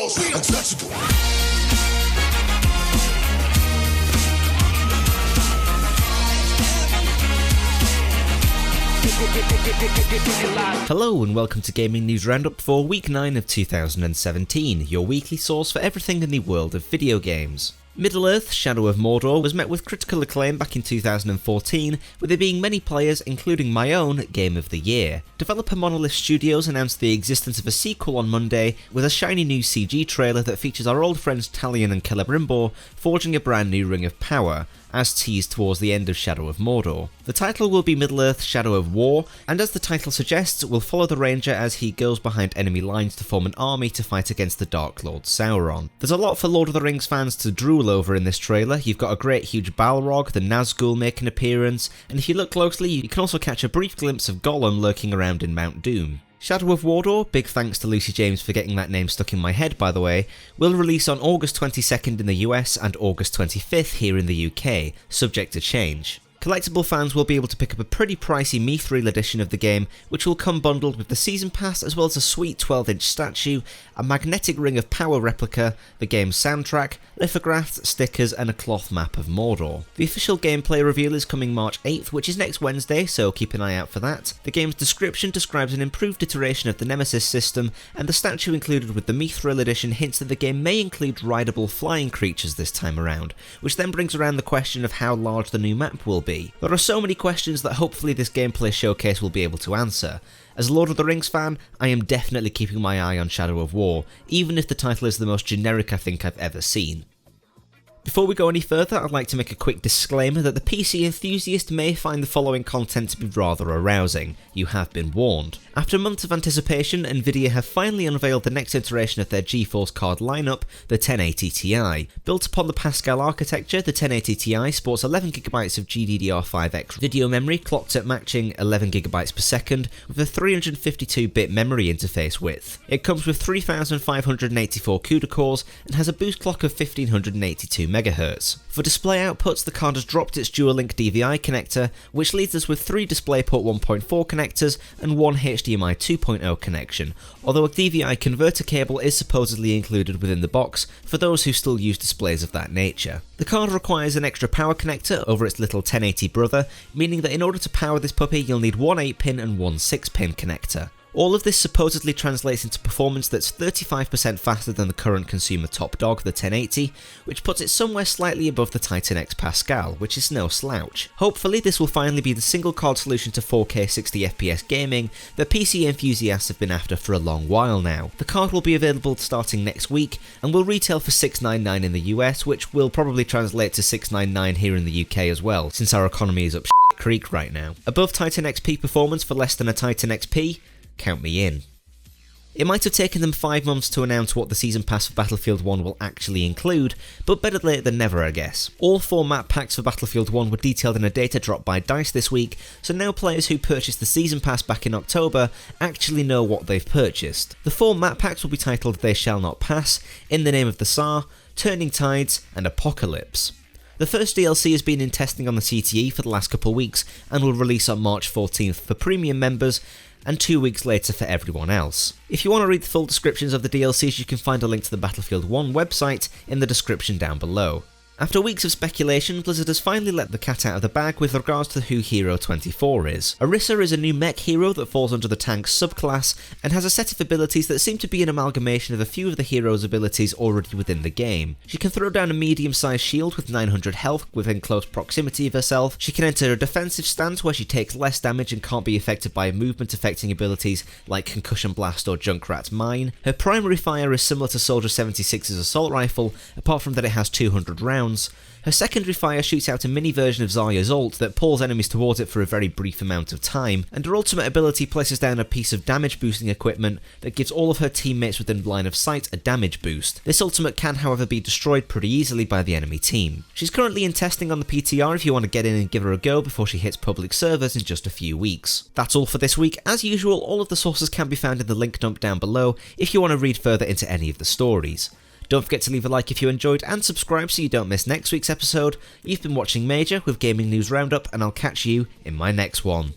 Outlaws, we untouchable. Hello and welcome to Gaming News Roundup for week 9 of 2017, your weekly source for everything in the world of video games. Middle-earth: Shadow of Mordor was met with critical acclaim back in 2014, with there being many players, including my own, Game of the Year. Developer Monolith Studios announced the existence of a sequel on Monday, with a shiny new CG trailer that features our old friends Talion and Celebrimbor forging a brand new Ring of Power, as teased towards the end of Shadow of Mordor. The title will be Middle-earth: Shadow of War, and as the title suggests, will follow the Ranger as he goes behind enemy lines to form an army to fight against the Dark Lord Sauron. There's a lot for Lord of the Rings fans to drool over in this trailer. You've got a great huge Balrog, the Nazgul make an appearance, and if you look closely you can also catch a brief glimpse of Gollum lurking around in Mount Doom. Shadow of Mordor, big thanks to Lucy James for getting that name stuck in my head by the way, will release on August 22nd in the US and August 25th here in the UK, subject to change. Collectible fans will be able to pick up a pretty pricey Mithril edition of the game, which will come bundled with the Season Pass as well as a sweet 12-inch statue, a magnetic Ring of Power replica, the game's soundtrack, lithographs, stickers and a cloth map of Mordor. The official gameplay reveal is coming March 8th, which is next Wednesday, so keep an eye out for that. The game's description describes an improved iteration of the Nemesis system, and the statue included with the Mithril edition hints that the game may include rideable flying creatures this time around, which then brings around the question of how large the new map will be. There are so many questions that hopefully this gameplay showcase will be able to answer. As a Lord of the Rings fan, I am definitely keeping my eye on Shadow of War, even if the title is the most generic I think I've ever seen. Before we go any further, I'd like to make a quick disclaimer that the PC enthusiast may find the following content to be rather arousing. You have been warned. After months of anticipation, Nvidia have finally unveiled the next iteration of their GeForce card lineup, the 1080 Ti. Built upon the Pascal architecture, the 1080 Ti sports 11GB of GDDR5X video memory clocked at matching 11GB per second with a 352-bit memory interface width. It comes with 3584 CUDA cores and has a boost clock of 1582 MHz. For display outputs, the card has dropped its dual-link DVI connector, which leaves us with 3 DisplayPort 1.4 connectors and 1 HDMI 2.0 connection, although a DVI converter cable is supposedly included within the box for those who still use displays of that nature. The card requires an extra power connector over its little 1080 brother, meaning that in order to power this puppy you'll need one 8-pin and one 6-pin connector. All of this supposedly translates into performance that's 35% faster than the current consumer top dog, the 1080, which puts it somewhere slightly above the Titan X Pascal, which is no slouch. Hopefully this will finally be the single card solution to 4K 60fps gaming that PC enthusiasts have been after for a long while now. The card will be available starting next week and will retail for $699 in the US, which will probably translate to $699 here in the UK as well, since our economy is up creek right now. Above Titan XP performance for less than a Titan XP? Count me in. It might have taken them 5 months to announce what the Season Pass for Battlefield 1 will actually include, but better late than never I guess. All 4 map packs for Battlefield 1 were detailed in a data drop by DICE this week, so now players who purchased the Season Pass back in October actually know what they've purchased. The 4 map packs will be titled They Shall Not Pass, In the Name of the Tsar, Turning Tides and Apocalypse. The first DLC has been in testing on the CTE for the last couple of weeks and will release on March 14th for premium members, and 2 weeks later for everyone else. If you want to read the full descriptions of the DLCs, you can find a link to the Battlefield 1 website in the description down below. After weeks of speculation, Blizzard has finally let the cat out of the bag with regards to who Hero 24 is. Orisa is a new mech hero that falls under the tank subclass and has a set of abilities that seem to be an amalgamation of a few of the hero's abilities already within the game. She can throw down a medium-sized shield with 900 health within close proximity of herself. She can enter a defensive stance where she takes less damage and can't be affected by movement affecting abilities like Concussion Blast or Junkrat's Mine. Her primary fire is similar to Soldier 76's assault rifle, apart from that it has 200 rounds. Her secondary fire shoots out a mini version of Zarya's ult that pulls enemies towards it for a very brief amount of time, and her ultimate ability places down a piece of damage boosting equipment that gives all of her teammates within line of sight a damage boost. This ultimate can however be destroyed pretty easily by the enemy team. She's currently in testing on the PTR if you want to get in and give her a go before she hits public servers in just a few weeks. That's all for this week. As usual, all of the sources can be found in the link dump down below if you want to read further into any of the stories. Don't forget to leave a like if you enjoyed and subscribe so you don't miss next week's episode. You've been watching Major with Gaming News Roundup and I'll catch you in my next one.